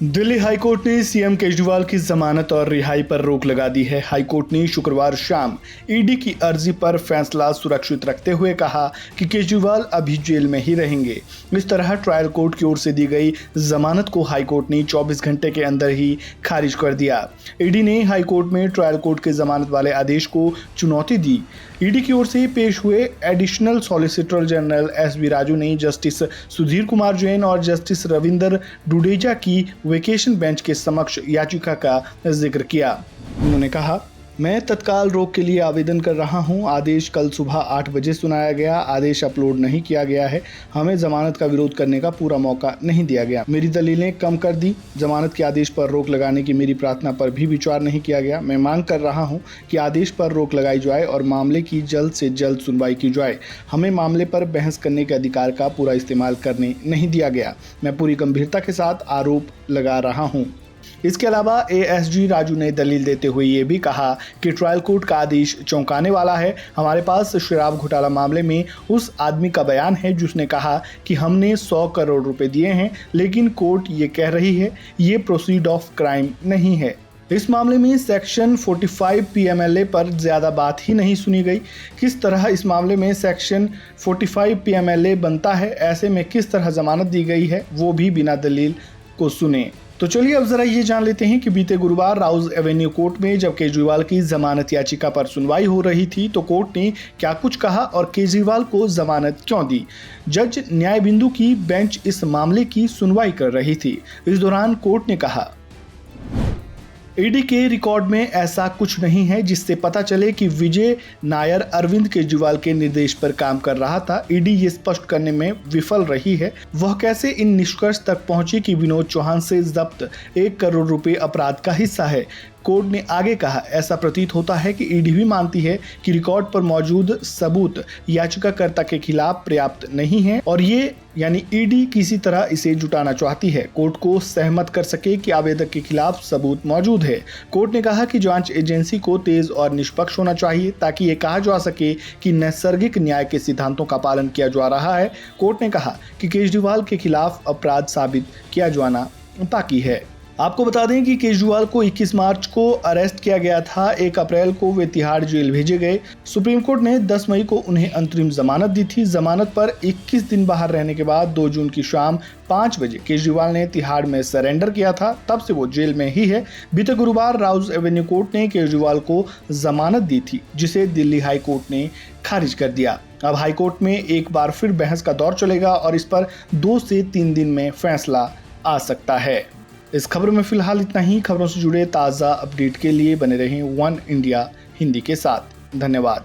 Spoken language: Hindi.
दिल्ली हाईकोर्ट ने सीएम केजरीवाल की जमानत और रिहाई पर रोक लगा दी है। हाईकोर्ट ने शुक्रवार शाम ईडी की अर्जी पर फैसला सुरक्षित रखते हुए कहा कि केजरीवाल अभी जेल में ही रहेंगे। इस तरह ट्रायल कोर्ट की ओर से दी गई जमानत को हाईकोर्ट ने 24 घंटे के अंदर ही खारिज कर दिया। ईडी ने हाईकोर्ट में ट्रायल कोर्ट के जमानत वाले आदेश को चुनौती दी। ईडी की ओर से पेश हुए additional solicitor general SV. Raju ने जस्टिस सुधीर कुमार जैन और जस्टिस रविंदर डुडेजा की वेकेशन बेंच के समक्ष याचिका का जिक्र किया। उन्होंने कहा, मैं तत्काल रोक के लिए आवेदन कर रहा हूं। आदेश कल सुबह 8 बजे सुनाया गया। आदेश अपलोड नहीं किया गया है। हमें जमानत का विरोध करने का पूरा मौका नहीं दिया गया। मेरी दलीलें कम कर दी। जमानत के आदेश पर रोक लगाने की मेरी प्रार्थना पर भी विचार नहीं किया गया। मैं मांग कर रहा हूं कि आदेश पर रोक लगाई जाए और मामले की जल्द से जल्द सुनवाई की जाए। हमें मामले पर बहस करने के अधिकार का पूरा इस्तेमाल करने नहीं दिया गया। मैं पूरी गंभीरता के साथ आरोप लगा रहा हूं। इसके अलावा एएसजी राजू ने दलील देते हुए ये भी कहा कि ट्रायल कोर्ट का आदेश चौंकाने वाला है। हमारे पास शराब घोटाला मामले में उस आदमी का बयान है जिसने कहा कि हमने 100 करोड़ रुपए दिए हैं, लेकिन कोर्ट ये कह रही है ये प्रोसीड ऑफ क्राइम नहीं है। इस मामले में सेक्शन 45 पीएमएलए पर ज़्यादा बात ही नहीं सुनी गई। किस तरह इस मामले में सेक्शन 45 पीएमएलए बनता है, ऐसे में किस तरह जमानत दी गई है, वो भी बिना दलील को सुने। तो चलिए अब जरा ये जान लेते हैं कि बीते गुरुवार राउज एवेन्यू कोर्ट में जब केजरीवाल की जमानत याचिका पर सुनवाई हो रही थी तो कोर्ट ने क्या कुछ कहा और केजरीवाल को जमानत क्यों दी। जज न्यायबिंदु की बेंच इस मामले की सुनवाई कर रही थी। इस दौरान कोर्ट ने कहा, ईडी के रिकॉर्ड में ऐसा कुछ नहीं है जिससे पता चले कि विजय नायर अरविंद केजरीवाल के निर्देश पर काम कर रहा था। ईडी ये स्पष्ट करने में विफल रही है वह कैसे इन निष्कर्ष तक पहुंची कि विनोद चौहान से जब्त 1 करोड़ रुपए अपराध का हिस्सा है। कोर्ट ने आगे कहा, ऐसा प्रतीत होता है कि ईडी भी मानती है कि रिकॉर्ड पर मौजूद सबूत याचिकाकर्ता के खिलाफ पर्याप्त नहीं है और ये यानी ईडी किसी तरह इसे जुटाना चाहती है, कोर्ट को सहमत कर सके कि आवेदक के खिलाफ सबूत मौजूद है। कोर्ट ने कहा कि जांच एजेंसी को तेज और निष्पक्ष होना चाहिए ताकि ये कहा जा सके कि नैसर्गिक न्याय के सिद्धांतों का पालन किया जा रहा है। कोर्ट ने कहा कि केजरीवाल के खिलाफ अपराध साबित किया जाना बाकी है। आपको बता दें कि केजरीवाल को 21 मार्च को अरेस्ट किया गया था। 1 अप्रैल को वे तिहाड़ जेल भेजे गए। सुप्रीम कोर्ट ने 10 मई को उन्हें अंतरिम जमानत दी थी। जमानत पर 21 दिन बाहर रहने के बाद 2 जून की शाम 5 बजे केजरीवाल ने तिहाड़ में सरेंडर किया था। तब से वो जेल में ही है। बीते गुरुवार राउज एवेन्यू कोर्ट ने केजरीवाल को जमानत दी थी जिसे दिल्ली हाई कोर्ट ने खारिज कर दिया। अब हाई कोर्ट में एक बार फिर बहस का दौर चलेगा और इस पर 2 से 3 दिन में फैसला आ सकता है। इस खबर में फिलहाल इतना ही। खबरों से जुड़े ताज़ा अपडेट के लिए बने रहें वन इंडिया हिंदी के साथ। धन्यवाद।